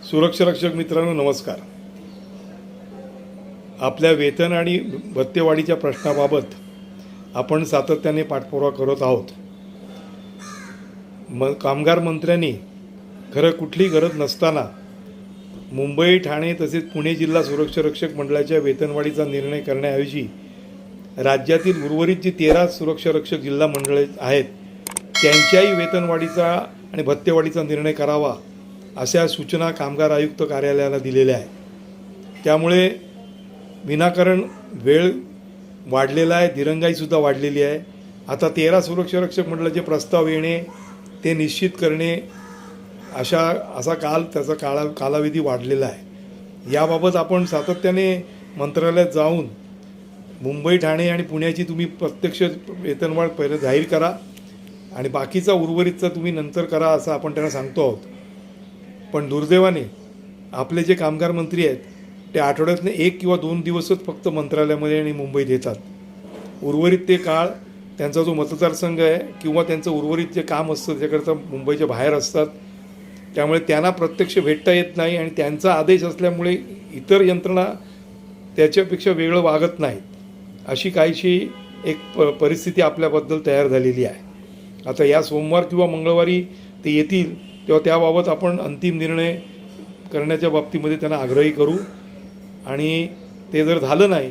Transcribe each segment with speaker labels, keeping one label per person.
Speaker 1: सुरक्षा रक्षक मित्रांनो नमस्कार। आपल्या वेतन आणि भत्तेवाढीच्या प्रश्नाबाबत आपण सातत्याने पाठपुरावा करत आहोत। कामगार मंत्र्यांनी खरं कुठली गरज नसताना मुंबई, ठाणे तसेच पुणे जिल्हा सुरक्षा रक्षक मंडळाच्या वेतनवाढीचा निर्णय करण्याऐवजी राज्यातील उर्वरित जी 13 सुरक्षा रक्षक जिल्हा मंडळे आहेत त्यांच्याही वेतनवाढीचा आणि भत्तेवाढीचा निर्णय करावा अशा सूचना कामगार आयुक्त कार्यालयाला दिलेल्या आहेत। त्यामुळे विनाकारण वेळ वाढलेला आहे, दिरंगाईसुद्धा वाढलेली आहे। आता 13 सुरक्षा रक्षक मंडळाचे प्रस्ताव येणे, ते निश्चित करणे त्याचा कालावधी वाढलेला आहे। याबाबत आपण सातत्याने मंत्रालयात जाऊन मुंबई, ठाणे आणि पुण्याची तुम्ही प्रत्यक्ष वेतनवाढ पहिले जाहीर करा आणि बाकीचा उर्वरितचा तुम्ही नंतर करा असं आपण त्यांना सांगतो आहोत। पण दुर्दैवाने आपले जे कामगार मंत्री आहेत ते आठवड्यातनं 1 किंवा 2 दिवसच फक्त मंत्रालयामध्ये आणि मुंबईत येतात। उर्वरित ते काळ त्यांचा जो मतदारसंघ आहे किंवा त्यांचं उर्वरित जे काम असतं त्याच्याकरता मुंबईच्या बाहेर असतात। त्यामुळे त्यांना प्रत्यक्ष भेटता येत नाही आणि त्यांचा आदेश असल्यामुळे इतर यंत्रणा त्याच्यापेक्षा वेगळं वागत नाहीत, अशी काहीशी एक परिस्थिती आपल्याबद्दल तयार झालेली आहे। आता या सोमवार किंवा मंगळवारी ते येतील तेव्हा त्याबाबत आपण अंतिम निर्णय करण्याच्या बाबतीमध्ये त्यांना आग्रही करू आणि ते जर झालं नाही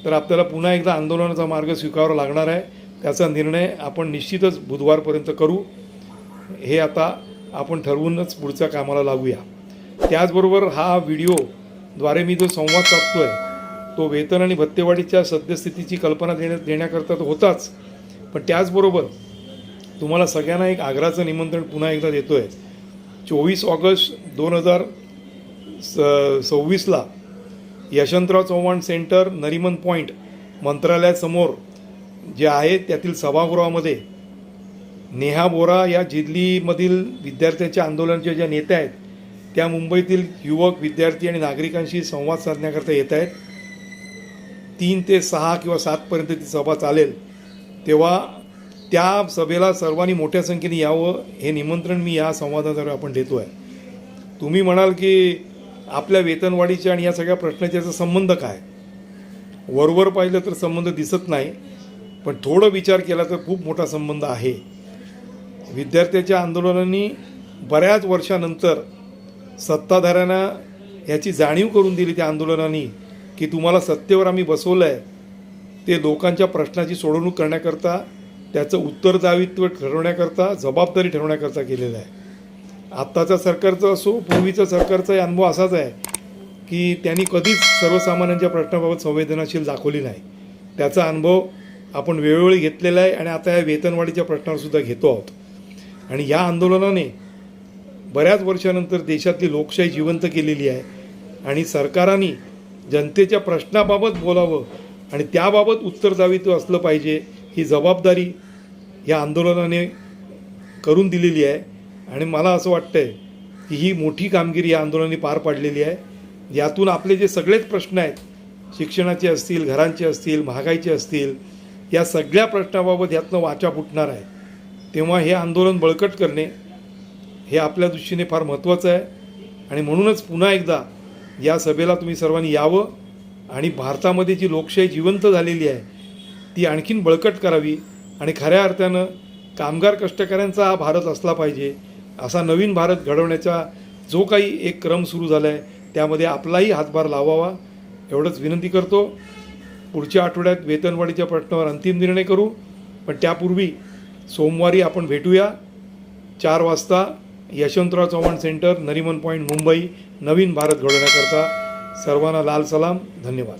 Speaker 1: तर आपल्याला पुन्हा एकदा आंदोलनाचा मार्ग स्वीकारावा लागणार आहे। त्याचा निर्णय आपण निश्चितच बुधवारपर्यंत करू, हे आता आपण ठरवूनच पुढच्या कामाला लागूया। त्याचबरोबर हा व्हिडिओद्वारे मी जो संवाद साधतो आहे तो वेतन आणि भत्तेवाढीच्या सद्यस्थितीची कल्पना देण्याकरता तो होताच, पण त्याचबरोबर तुम्हाला सगळ्यांना एक आग्रहाचं निमंत्रण पुन्हा एकदा देतो आहे। 24 ऑगस्ट 2026ला यशवंतराव चव्हाण सेंटर, नरिमन पॉईंट मंत्रालयासमोर जे आहे त्यातील सभागृहामध्ये नेहा बोरा या दिल्लीमधील विद्यार्थ्यांच्या आंदोलनाच्या ज्या नेत्या आहेत त्या मुंबईतील युवक, विद्यार्थी आणि नागरिकांशी संवाद साधण्याकरता येत आहेत। 3 ते 6 किंवा 7पर्यंत ती सभा चालेल, तेव्हा त्या सभेला सर्वांनी मोठ्या संख्येने यावं हे निमंत्रण मी या संवादाद्वारे आपण देतो आहे। तुम्ही म्हणाल की आपल्या वेतनवाढीच्या आणि या सगळ्या प्रश्नाचा संबंध काय? वरवर पाहिलं तर संबंध दिसत नाही, पण थोडं विचार केला तर खूप मोठा संबंध आहे। विद्यार्थ्यांच्या आंदोलनांनी बऱ्याच वर्षानंतर सत्ताधाऱ्यांना याची जाणीव करून दिली त्या आंदोलनांनी की तुम्हाला सत्तेवर आम्ही बसवलं आहे ते लोकांच्या प्रश्नाची सोडवणूक करण्याकरता, त्याचं उत्तरदायित्व ठरवण्याकरता, जबाबदारी ठरवण्याकरता केलेलं आहे। आत्ताच्या सरकारचं असो, पूर्वीच्या सरकारचाही अनुभव असाच आहे की त्यांनी कधीच सर्वसामान्यांच्या प्रश्नाबाबत संवेदनाशील दाखवली नाही। त्याचा अनुभव आपण वेळोवेळी घेतलेला आहे आणि आता या वेतनवाढीच्या प्रश्नावरसुद्धा घेतो आहोत। आणि या आंदोलनाने बऱ्याच वर्षानंतर देशातली लोकशाही जिवंत केलेली आहे आणि सरकारांनी जनतेच्या प्रश्नाबाबत बोलावं आणि त्याबाबत उत्तरदायित्व असलं पाहिजे, ही जबाबदारी या आंदोलनाने करून दिलेली आहे। आणि मला असं वाटतं आहे की ही मोठी कामगिरी या आंदोलनाने पार पाडलेली आहे। यातून आपले जे सगळेच प्रश्न आहेत, शिक्षणाचे असतील, घरांचे असतील, महागाईचे असतील, या सगळ्या प्रश्नाबाबत यातनं वाचा फुटणार आहे। तेव्हा हे आंदोलन बळकट करणे हे आपल्या दृष्टीने फार महत्त्वाचं आहे आणि म्हणूनच पुन्हा एकदा या सभेला तुम्ही सर्वांनी यावं आणि भारतामध्ये जी लोकशाही जिवंत झालेली आहे ती आणखीन बळकट करावी आणि खऱ्या अर्थानं कामगार कष्टकऱ्यांचा हा भारत असला पाहिजे, असा नवीन भारत घडवण्याचा जो काही एक क्रम सुरू झाला आहे त्यामध्ये आपलाही हातभार लावावा एवढंच विनंती करतो। पुढच्या आठवड्यात वेतनवाढीच्या प्रश्नावर अंतिम निर्णय करू, पण त्यापूर्वी सोमवारी आपण भेटूया 4 वाजता यशवंतराव चव्हाण सेंटर, नरिमन पॉईंट, मुंबई, नवीन भारत घडवण्याकरता। सर्वांना लाल सलाम, धन्यवाद।